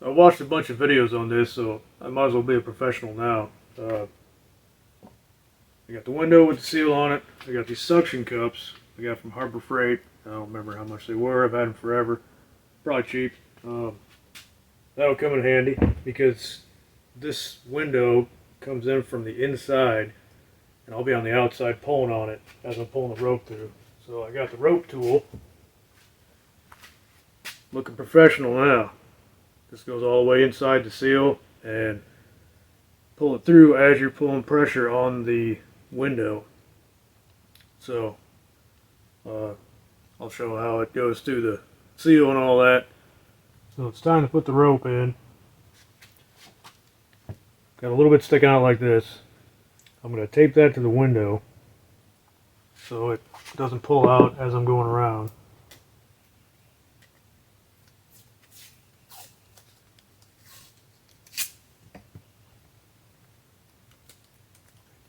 I watched a bunch of videos on this, so I might as well be a professional now. I got the window with the seal on it. I got these suction cups I got from Harbor Freight. I don't remember how much they were. I've had them forever. Probably cheap. That'll come in handy because this window comes in from the inside, and I'll be on the outside pulling on it as I'm pulling the rope through. So I got the rope tool. Looking professional now. This goes all the way inside the seal and pull it through as you're pulling pressure on the window. So I'll show how it goes through the seal and all that. So it's time to put the rope in. Got a little bit sticking out like this. I'm going to tape that to the window so it doesn't pull out as I'm going around.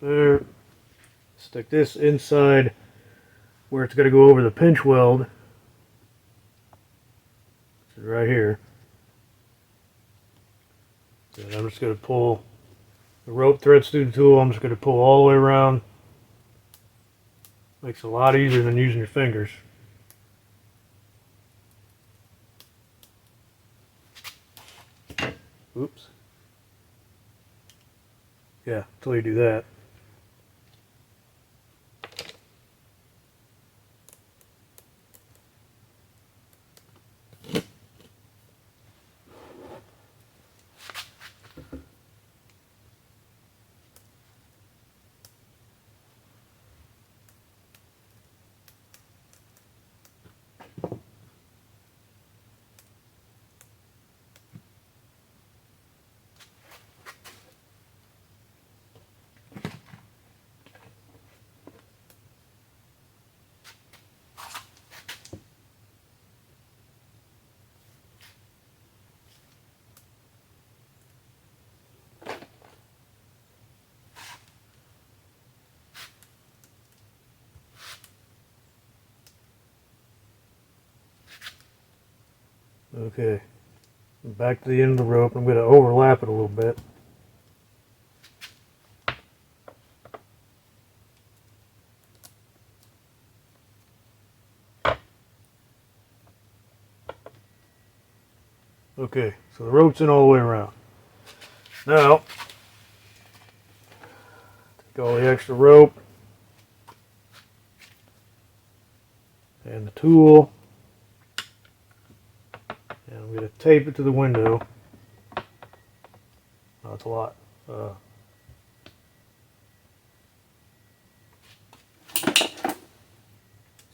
There. Stick this inside where it's going to go over the pinch weld. Right here. And I'm just going to pull the rope threads through the tool. I'm just going to pull all the way around. Makes it a lot easier than using your fingers. Oops. Yeah, until you do that. Okay, back to the end of the rope. I'm going to overlap it a little bit. Okay, so the rope's in all the way around. Now, take all the extra rope and the tool, and I'm going to tape it to the window. Oh, that's a lot. So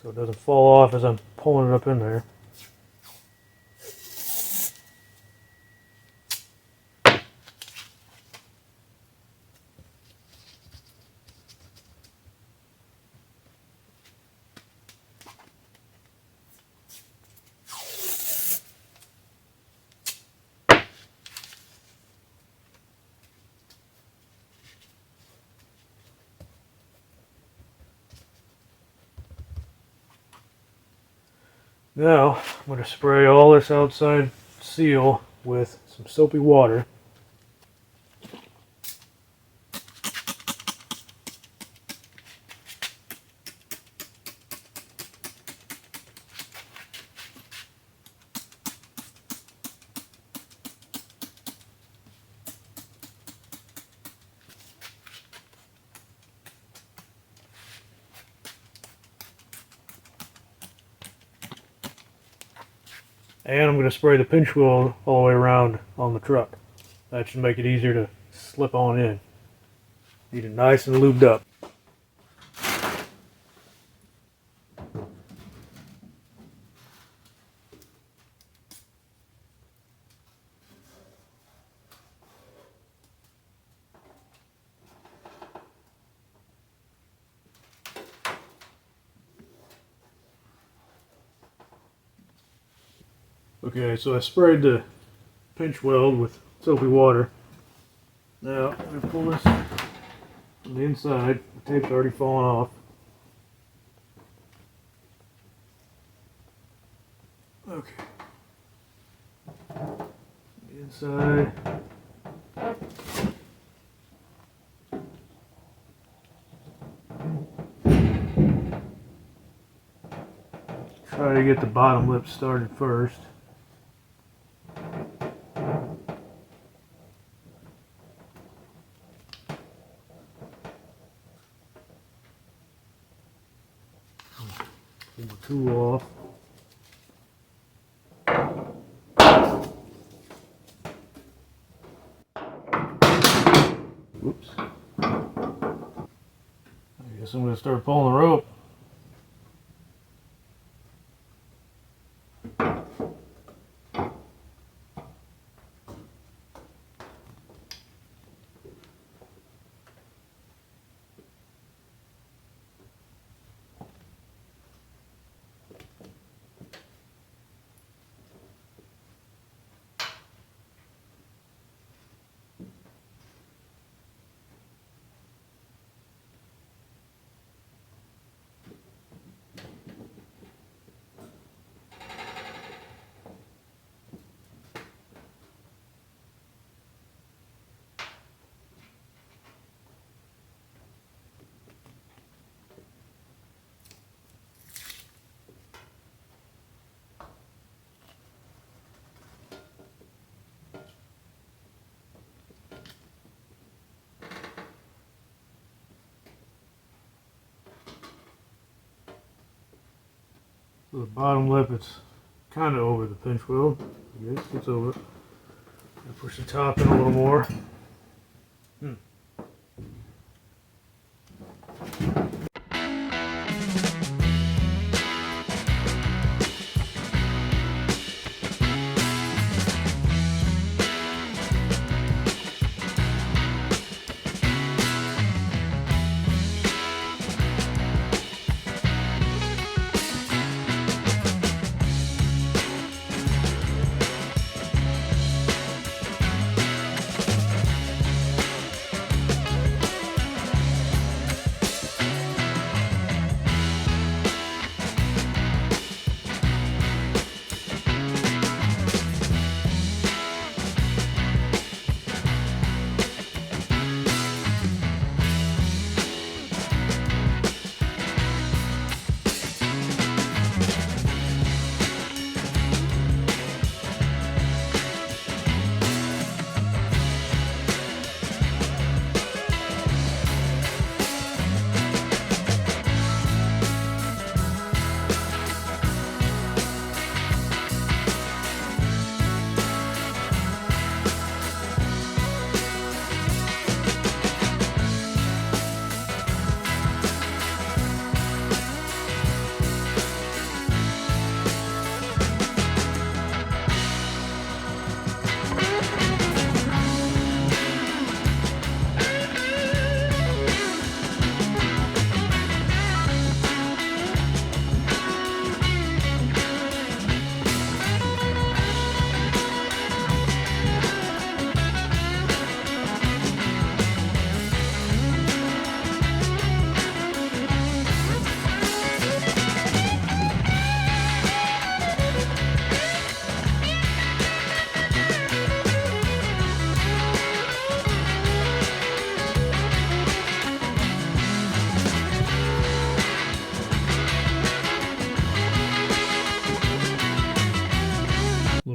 it doesn't fall off as I'm pulling it up in there. Now, I'm going to spray all this outside seal with some soapy water. And I'm going to spray the pinch weld all the way around on the truck. That should make it easier to slip on in. Need it nice and lubed up. Okay, so I sprayed the pinch weld with soapy water. Now, I'm going to pull this from the inside. The tape's already fallen off. Okay. inside. Try to get the bottom lip started first. Pull the tool off. Whoops. I guess I'm going to start pulling the rope. So the bottom lip, it's kind of over the pinch weld. I guess it's over. I push the top in a little more.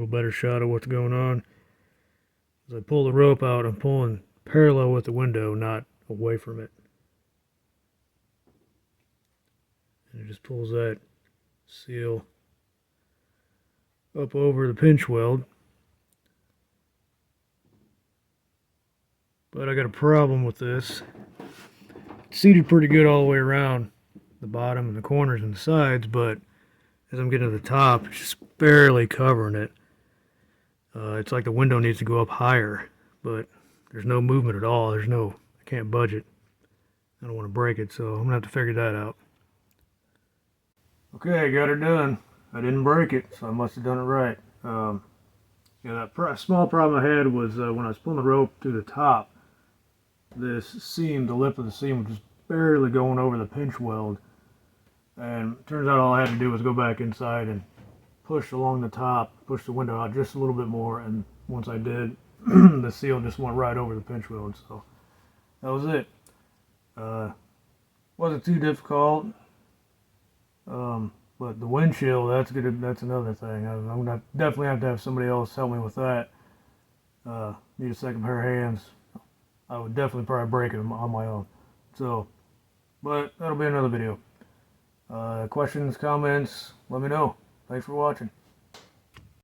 Better shot of what's going on. As I pull the rope out, I'm pulling parallel with the window, not away from it. And it just pulls that seal up over the pinch weld. But I got a problem with this. It's seated pretty good all the way around the bottom and the corners and the sides, but as I'm getting to the top, it's just barely covering it. It's like the window needs to go up higher, but there's no movement at all. I can't budge it. I don't want to break it, so I'm going to have to figure that out. Okay, I got her done. I didn't break it, so I must have done it right. That small problem I had was when I was pulling the rope to the top, this seam, the lip of the seam, was just barely going over the pinch weld. And it turns out all I had to do was go back inside and push along the top, push the window out just a little bit more, and once I did, the seal just went right over the pinch wheel, and so that was it. Wasn't too difficult, but the windshield, that's another thing. I'm gonna definitely have to have somebody else help me with that. Need a second pair of hands. I would definitely probably break it on my own. So, but that'll be another video. Questions, comments, let me know. Thanks for watching.